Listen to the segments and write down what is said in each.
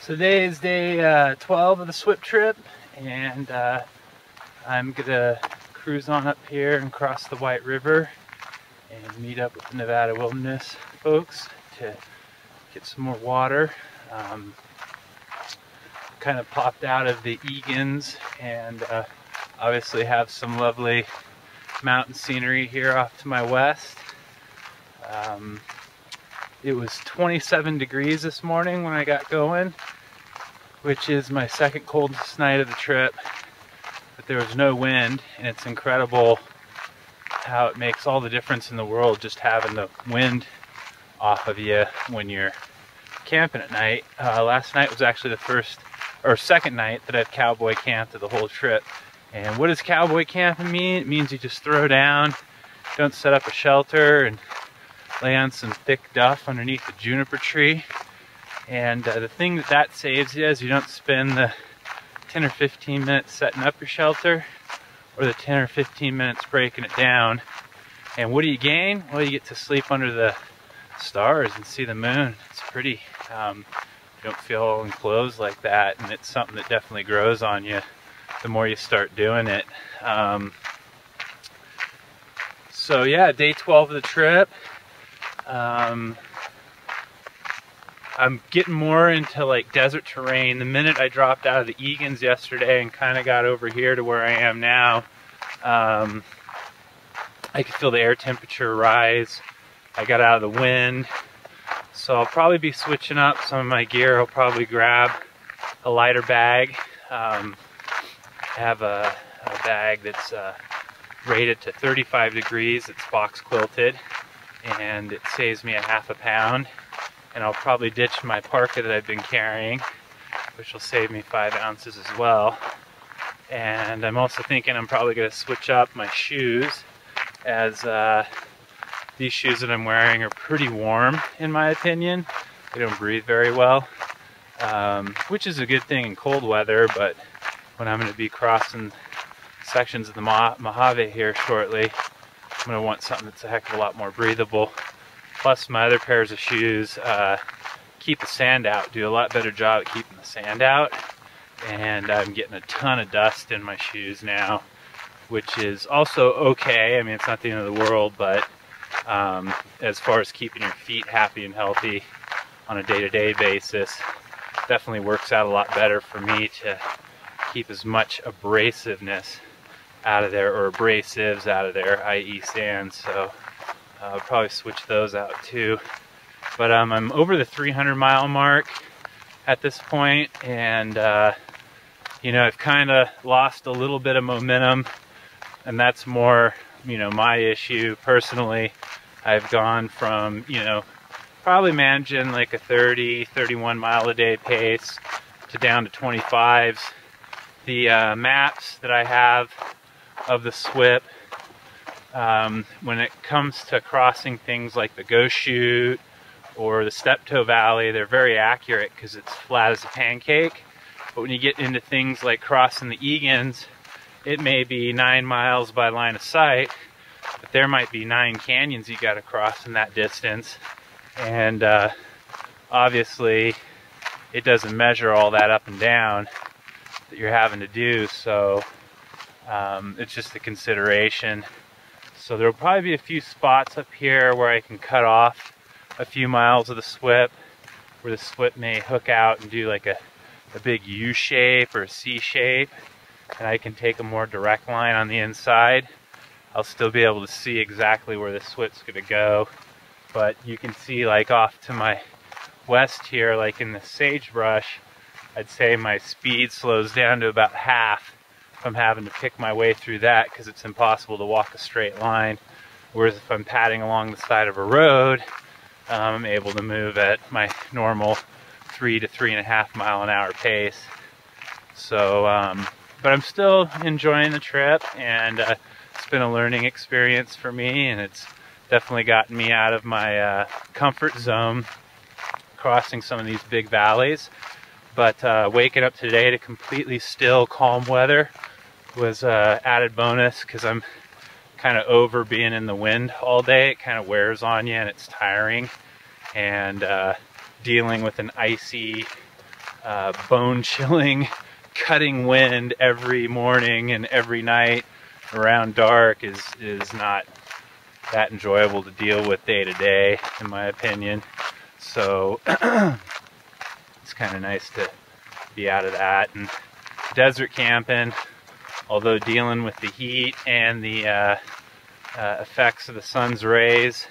So today is day 12 of the SWIP trip, and I'm gonna cruise on up here and cross the White River and meet up with the Nevada Wilderness folks to get some more water. Kind of popped out of the Egan's and obviously have some lovely mountain scenery here off to my west. It was 27 degrees this morning when I got going, which is my second coldest night of the trip, but there was no wind, and it's incredible how it makes all the difference in the world just having the wind off of you when you're camping at night. Last night was actually the second night that I've cowboy camped of the whole trip. And what does cowboy camping mean? It means you just throw down, don't set up a shelter, and lay on some thick duff underneath the juniper tree. And the thing that saves you is you don't spend the 10 or 15 minutes setting up your shelter or the 10 or 15 minutes breaking it down. And what do you gain? Well, you get to sleep under the stars and see the moon. It's pretty. You don't feel all enclosed like that, and it's something that definitely grows on you the more you start doing it. So yeah, day 12 of the trip. I'm getting more into like desert terrain. The minute I dropped out of the Egan's yesterday and kind of got over here to where I am now, I could feel the air temperature rise. I got out of the wind. So I'll probably be switching up some of my gear. I'll probably grab a lighter bag. I have a bag that's rated to 35 degrees. It's box quilted, and it saves me a half a pound. And I'll probably ditch my parka that I've been carrying, which will save me 5 ounces as well. And I'm also thinking I'm probably going to switch up my shoes, as these shoes that I'm wearing are pretty warm in my opinion. They don't breathe very well, which is a good thing in cold weather, but when I'm going to be crossing sections of the Mojave here shortly, I'm going to want something that's a heck of a lot more breathable. Plus my other pairs of shoes keep the sand out, do a lot better job at keeping the sand out. And I'm getting a ton of dust in my shoes now, which is also okay. I mean, it's not the end of the world, but as far as keeping your feet happy and healthy on a day-to-day basis, definitely works out a lot better for me to keep as much abrasiveness out of there, or abrasives out of there, i.e. sand. So I'll probably switch those out too. But I'm over the 300-mile mark at this point, and you know, I've kind of lost a little bit of momentum, and that's more, you know, my issue personally. I've gone from, you know, probably managing like a 30-31 mile a day pace to down to 25s. The maps that I have of the SWIP, when it comes to crossing things like the Ghost Chute or the Steptoe Valley, they're very accurate because it's flat as a pancake. But when you get into things like crossing the Egan's, it may be 9 miles by line of sight, but there might be 9 canyons you got to cross in that distance. And obviously it doesn't measure all that up and down that you're having to do, so it's just a consideration. So there'll probably be a few spots up here where I can cut off a few miles of the SWIP, where the SWIP may hook out and do like a big U shape or a C shape, and I can take a more direct line on the inside. I'll still be able to see exactly where the SWIP's gonna go, but you can see like off to my west here, like in the sagebrush, I'd say my speed slows down to about half if I'm having to pick my way through that, because it's impossible to walk a straight line. Whereas if I'm padding along the side of a road, I'm able to move at my normal 3 to 3.5 mile an hour pace. So, but I'm still enjoying the trip, and it's been a learning experience for me, and it's definitely gotten me out of my comfort zone crossing some of these big valleys. But waking up today to completely still, calm weather was added bonus, because I'm kind of over being in the wind all day. It kind of wears on you and it's tiring. And dealing with an icy bone-chilling, cutting wind every morning and every night around dark is not that enjoyable to deal with day to day, in my opinion. So it's kind of nice to be out of that. And desert camping, although dealing with the heat and the effects of the sun's rays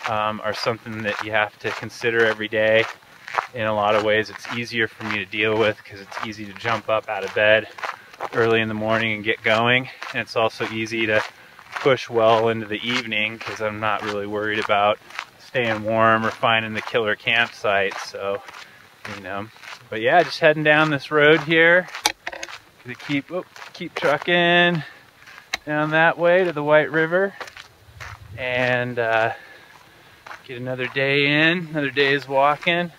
are something that you have to consider every day. In a lot of ways, it's easier for me to deal with because it's easy to jump up out of bed early in the morning and get going. And it's also easy to push well into the evening because I'm not really worried about staying warm or finding the killer campsite. So, you know, but yeah, just heading down this road here to keep trucking down that way to the White River and get another day in, another day's walking.